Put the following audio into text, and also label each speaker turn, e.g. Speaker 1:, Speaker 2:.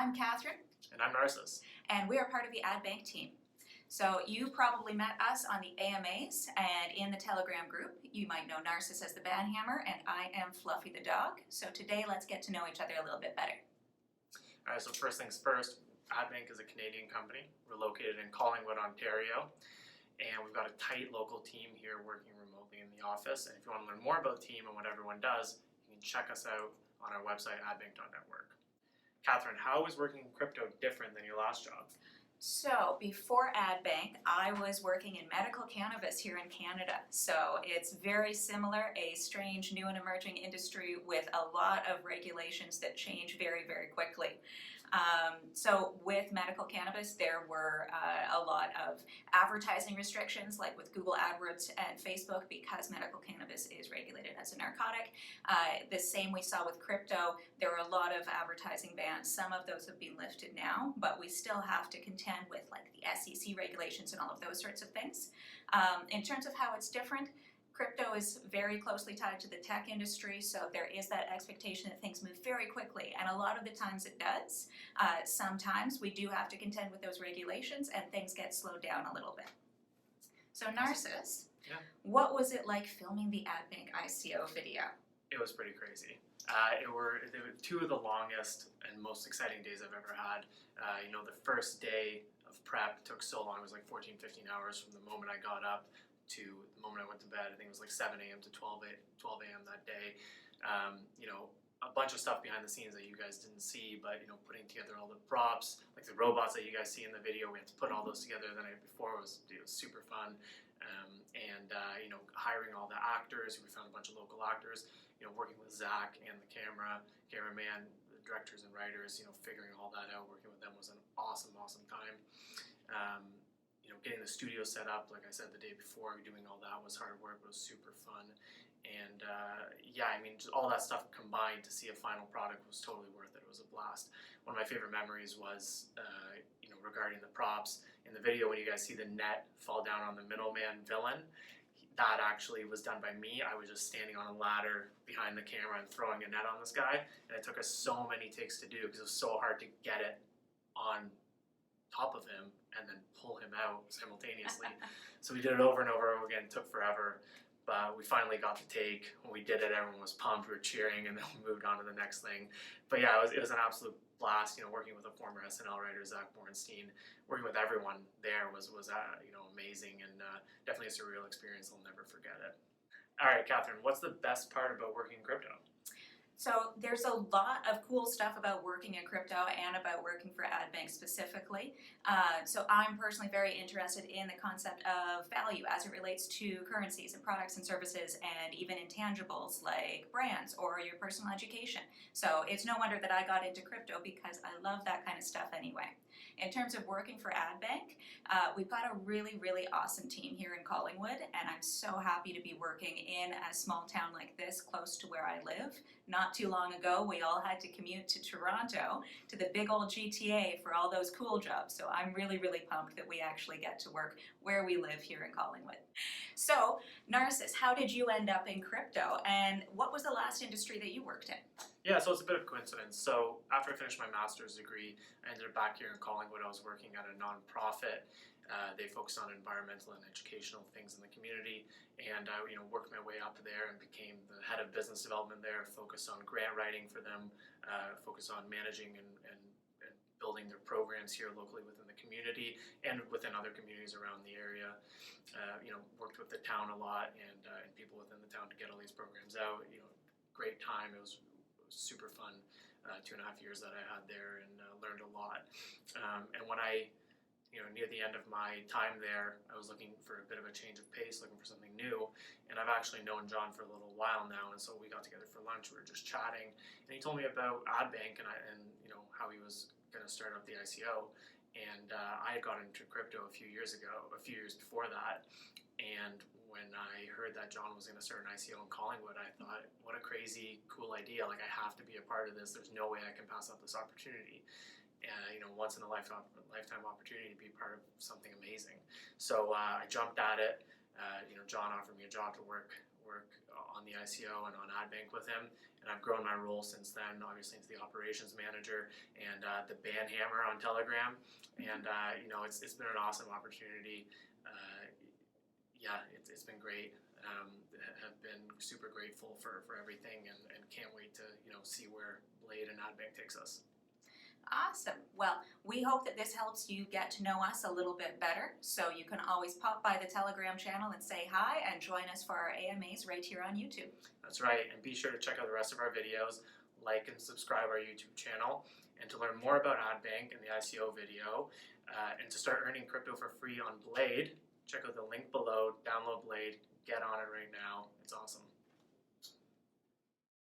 Speaker 1: I'm Catherine.
Speaker 2: And I'm Narcis.
Speaker 1: And we are part of the Adbank team. So you probably met us on the AMAs and in the Telegram group. You might know Narcis as the Banhammer and I am Fluffy the dog. So today let's get to know each other a little bit better.
Speaker 2: All right, so first things first, Adbank is a Canadian company. We're located in Collingwood, Ontario. And we've got a tight local team here working remotely in the office. And if you want to learn more about the team and what everyone does, you can check us out on our website, adbank.network. Catherine, how is working in crypto different than your last job?
Speaker 1: So before Adbank, I was working in medical cannabis here in Canada. So it's very similar, a strange new and emerging industry with a lot of regulations that change very, very quickly. So with medical cannabis, there were a lot of advertising restrictions, like with Google AdWords and Facebook, because medical cannabis is regulated as a narcotic. The same we saw with crypto. There were a lot of advertising bans. Some of those have been lifted now, but we still have to contend with like the SEC regulations and all of those sorts of things. In terms of how it's different, crypto is very closely tied to the tech industry, so there is that expectation that things move very quickly, and a lot of the times it does. Sometimes we do have to contend with those regulations and things get slowed down a little bit. So Narcis, What was it like filming the Adbank ICO video?
Speaker 2: It was pretty crazy. They were two of the longest and most exciting days I've ever had. The first day of prep took so long. It was like 14, 15 hours from the moment I got up to the moment I went to bed. I think it was like 7 a.m. to 12 a.m. that day. A bunch of stuff behind the scenes that you guys didn't see, but putting together all the props, like the robots that you guys see in the video, we had to put all those together the night before. It was super fun. Hiring all the actors. We found a bunch of local actors, working with Zach and the cameraman, the directors and writers, figuring all that out, working with them was an awesome time. Getting the studio set up, like I said, the day before, doing all that was hard work, but it was super fun. And just all that stuff combined to see a final product was totally worth it. It was a blast. One of my favorite memories was, regarding the props. In the video, when you guys see the net fall down on the middleman villain, that actually was done by me. I was just standing on a ladder behind the camera and throwing a net on this guy, and it took us so many takes to do because it was so hard to get it on top of him and then pull him out simultaneously. So we did it over and over again. It took forever, but we finally got the take. When we did it, everyone was pumped. We were cheering, and then we moved on to the next thing. But yeah, it was an absolute blast. Working with a former SNL writer, Zach Bornstein, working with everyone there was amazing, and definitely a surreal experience. I'll never forget it. All right, Catherine, what's the best part about working in crypto?
Speaker 1: So there's a lot of cool stuff about working in crypto and about working for Adbank specifically. So I'm personally very interested in the concept of value as it relates to currencies and products and services and even intangibles like brands or your personal education. So it's no wonder that I got into crypto because I love that kind of stuff anyway. In terms of working for Adbank, we've got a really, really awesome team here in Collingwood, and I'm so happy to be working in a small town like this close to where I live. Not too long ago, we all had to commute to Toronto, to the big old GTA for all those cool jobs. So I'm really, really pumped that we actually get to work where we live here in Collingwood. So, Narcis, how did you end up in crypto, and what was the last industry that you worked in?
Speaker 2: Yeah, so it's a bit of a coincidence. So after I finished my master's degree, I ended up back here in Collingwood. I was working at a nonprofit. They focused on environmental and educational things in the community, and I worked my way up there and became the head of business development there, focused on grant writing for them, focused on managing and building their programs here locally within the community and within other communities around the area. Worked with the town a lot and people within the town to get all these programs out. Great time. It was super fun 2.5 years that I had there, and learned a lot. And when I, near the end of my time there, I was looking for a bit of a change of pace, looking for something new. And I've actually known John for a little while now, and so we got together for lunch. We were just chatting, and he told me about Adbank and how he was going to start up the ICO. And I had got into crypto a few years before that. And when I heard that John was going to start an ICO in Collingwood, I thought, what a crazy, cool idea. Like, I have to be a part of this. There's no way I can pass up this opportunity. Once in a lifetime opportunity to be part of something amazing. So I jumped at it. John offered me a job to work work on the ICO and on Adbank with him, and I've grown my role since then, obviously into the operations manager and the band hammer on Telegram, and it's been an awesome opportunity. It's been great. Have been super grateful for everything, and can't wait to see where Blade and Adbank takes us.
Speaker 1: Awesome. Well, we hope that this helps you get to know us a little bit better. So you can always pop by the Telegram channel and say hi and join us for our AMAs right here on YouTube.
Speaker 2: That's right, and be sure to check out the rest of our videos, like and subscribe our YouTube channel, and to learn more about Adbank and the ICO video, and to start earning crypto for free on Blade, check out the link below, download Blade, get on it right now. It's awesome.